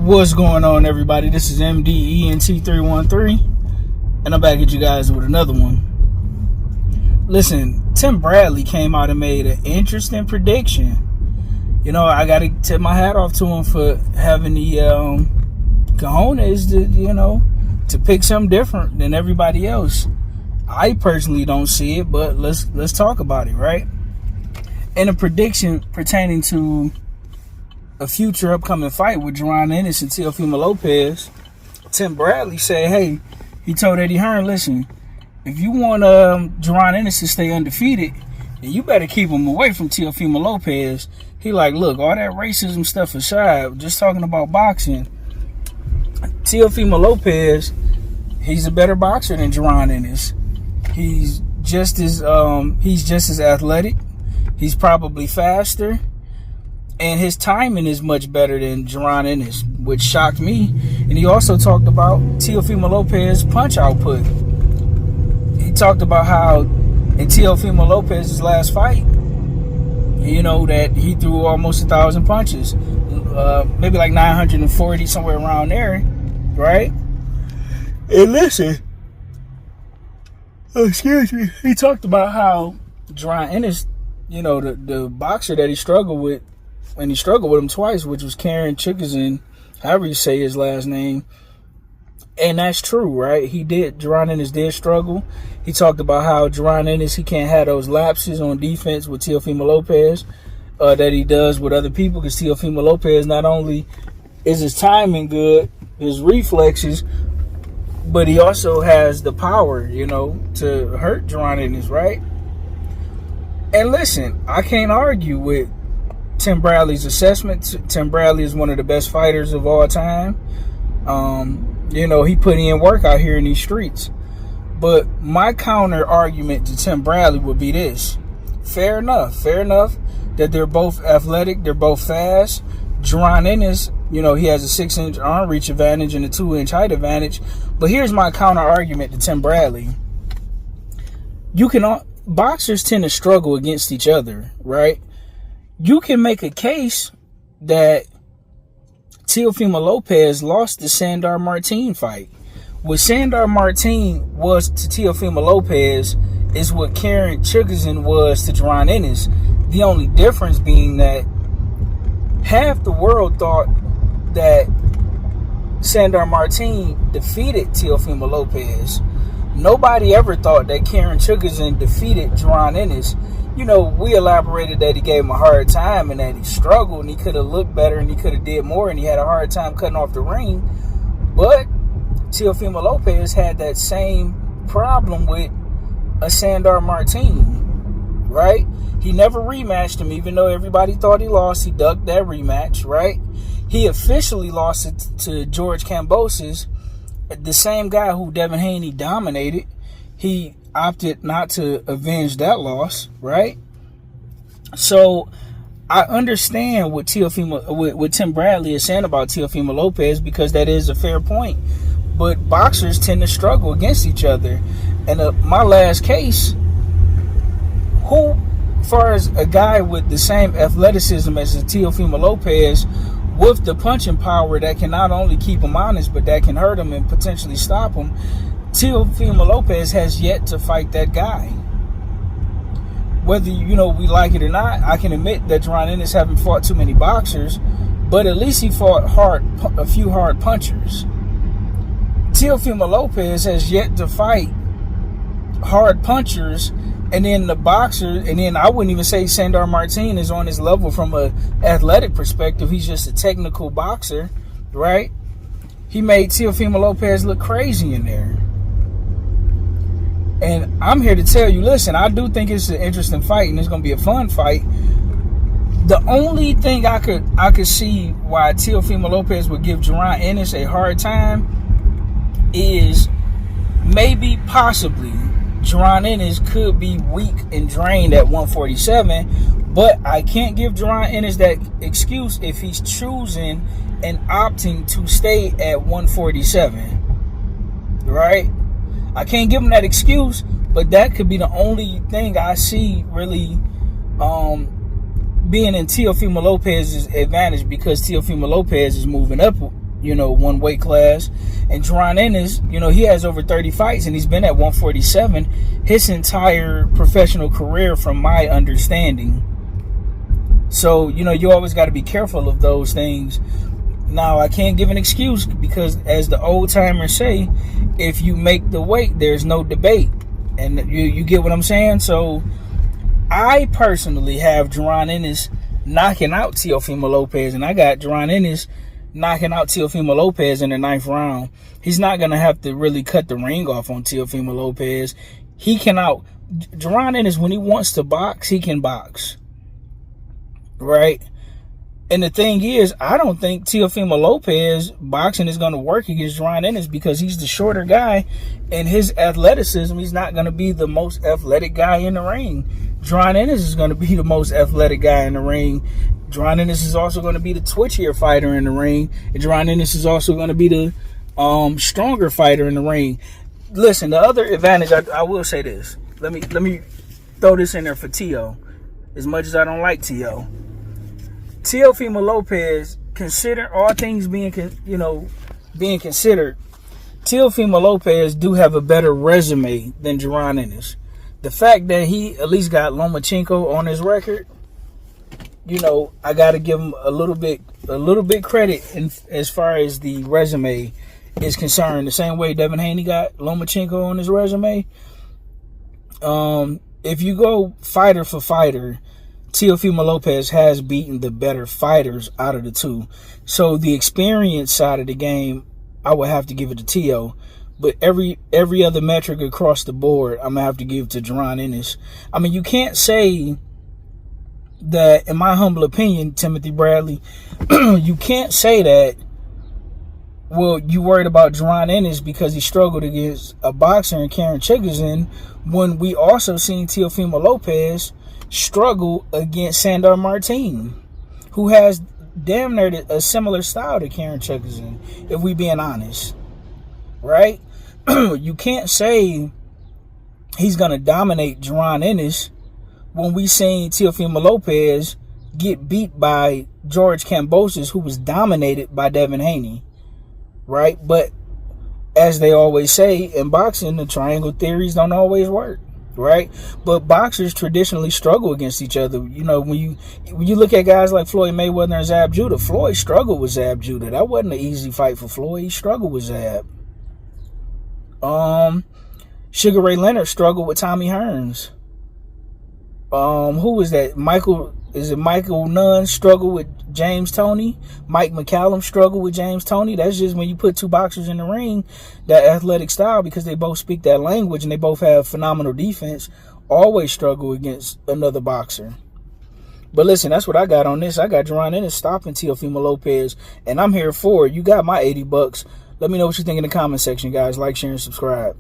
What's going on, everybody? This is MDENT313, and I'm back at you guys with another one. Listen, Tim Bradley came out and made an interesting prediction. You know, I got to tip my hat off to him for having the cojones to pick something different than everybody else. I personally don't see it, but let's talk about it, right? In a prediction pertaining to a future upcoming fight with Ennis and Teofimo Lopez, Tim Bradley said, hey, he told Eddie Hearn, listen, if you want Ennis to stay undefeated, then you better keep him away from Teofimo Lopez. He like, look, all that racism stuff aside, just talking about boxing, Teofimo Lopez, he's a better boxer than Ennis. He's just as athletic. He's probably faster. And his timing is much better than Ennis, which shocked me. And he also talked about Teofimo Lopez's punch output. He talked about how in Teofimo Lopez's last fight, that he threw almost 1,000 punches. Maybe like 940, somewhere around there, right? And listen, he talked about how Ennis, the boxer that he struggled with, and he struggled with him twice, which was Karen Chickerson, however you say his last name. And that's true, right? Ennis did struggle. He talked about how Ennis, he can't have those lapses on defense with Teofimo Lopez that he does with other people, because Teofimo Lopez, not only is his timing good, his reflexes, but he also has the power, to hurt Ennis, right? And listen, I can't argue with Tim Bradley's assessment. Tim Bradley is one of the best fighters of all time. He put in work out here in these streets. But my counter argument to Tim Bradley would be this. Fair enough that they're both athletic, they're both fast. Ennis, he has a 6-inch arm reach advantage and a 2-inch height advantage. But here's my counter argument to Tim Bradley. Boxers tend to struggle against each other, right? You can make a case that Teofimo Lopez lost the Sandor Martin fight. What Sandor Martin was to Teofimo Lopez is what Karen Chickerson was to Ennis. The only difference being that half the world thought that Sandor Martin defeated Teofimo Lopez. Nobody ever thought that Karen Chickerson defeated Ennis. We elaborated that he gave him a hard time and that he struggled and he could have looked better and he could have did more and he had a hard time cutting off the ring. But Teofimo Lopez had that same problem with a Sandor Martin, right? He never rematched him, even though everybody thought he lost. He ducked that rematch, right? He officially lost it to George Kambosos, the same guy who Devin Haney dominated. He opted not to avenge that loss, right? So I understand what Tim Bradley is saying about Teofimo Lopez, because that is a fair point. But boxers tend to struggle against each other. And my last case, as far as a guy with the same athleticism as Teofimo Lopez, with the punching power that can not only keep him honest, but that can hurt him and potentially stop him, Teofimo Lopez has yet to fight that guy. Whether, we like it or not, I can admit that Ennis haven't fought too many boxers, but at least he fought a few hard punchers. Teofimo Lopez has yet to fight hard punchers, and then the boxer, and then I wouldn't even say Sandor Martin is on his level from an athletic perspective. He's just a technical boxer, right? He made Teofimo Lopez look crazy in there. And I'm here to tell you, listen, I do think it's an interesting fight and it's going to be a fun fight. The only thing I could see why Teofimo Lopez would give Ennis a hard time is possibly Ennis could be weak and drained at 147, but I can't give Ennis that excuse if he's choosing and opting to stay at 147, right? I can't give him that excuse, but that could be the only thing I see really being in Teofimo Lopez's advantage, because Teofimo Lopez is moving up one weight class. And Jaron Ennis, he has over 30 fights, and he's been at 147 his entire professional career, from my understanding. So, you always got to be careful of those things. Now, I can't give an excuse, because as the old timers say, if you make the weight, there's no debate. And you get what I'm saying? So, I personally have Jaron Ennis knocking out Teofimo Lopez, and I got Jaron Ennis knocking out Teofimo Lopez in the 9th round. He's not going to have to really cut the ring off on Teofimo Lopez. Jaron Ennis, when he wants to box, he can box. Right? And the thing is, I don't think Teofimo Lopez boxing is going to work against Jaron Ennis, because he's the shorter guy, and his athleticism, he's not going to be the most athletic guy in the ring. Jaron Ennis is going to be the most athletic guy in the ring. Jaron Ennis is also going to be the twitchier fighter in the ring. And Jaron Ennis is also going to be the stronger fighter in the ring. Listen, the other advantage, I will say this. Let me throw this in there for Teo. As much as I don't like Teo, Teofimo Lopez, consider all things being considered, Teofimo Lopez do have a better resume than Jaron Ennis. The fact that he at least got Lomachenko on his record, I got to give him a little bit credit as far as the resume is concerned. The same way Devin Haney got Lomachenko on his resume. If you go fighter for fighter, Teofimo Lopez has beaten the better fighters out of the two. So the experience side of the game, I would have to give it to Teo. But every other metric across the board, I'm going to have to give to Jaron Ennis. I mean, you can't say that, in my humble opinion, Timothy Bradley, you can't say that, well, you worried about Jaron Ennis because he struggled against a boxer in Karen Chigazin, when we also seen Teofimo Lopez struggle against Sandor Martin, who has damn near a similar style to Karen Chigazin, if we being honest. Right? You can't say he's going to dominate Jaron Ennis when we seen Teofimo Lopez get beat by George Kambosos, who was dominated by Devin Haney. Right? But as they always say in boxing, the triangle theories don't always work. Right? But boxers traditionally struggle against each other. When you look at guys like Floyd Mayweather and Zab Judah, Floyd struggled with Zab Judah. That wasn't an easy fight for Floyd. He struggled with Zab. Sugar Ray Leonard struggled with Tommy Hearns. Who was that? Michael Nunn struggled with James Toney? Mike McCallum struggled with James Toney? That's just when you put two boxers in the ring, that athletic style, because they both speak that language and they both have phenomenal defense, always struggle against another boxer. But listen, that's what I got on this. I got Jaron Ennis stopping Teofimo Lopez, and I'm here for it. You got my $80. Let me know what you think in the comment section, guys. Like, share, and subscribe.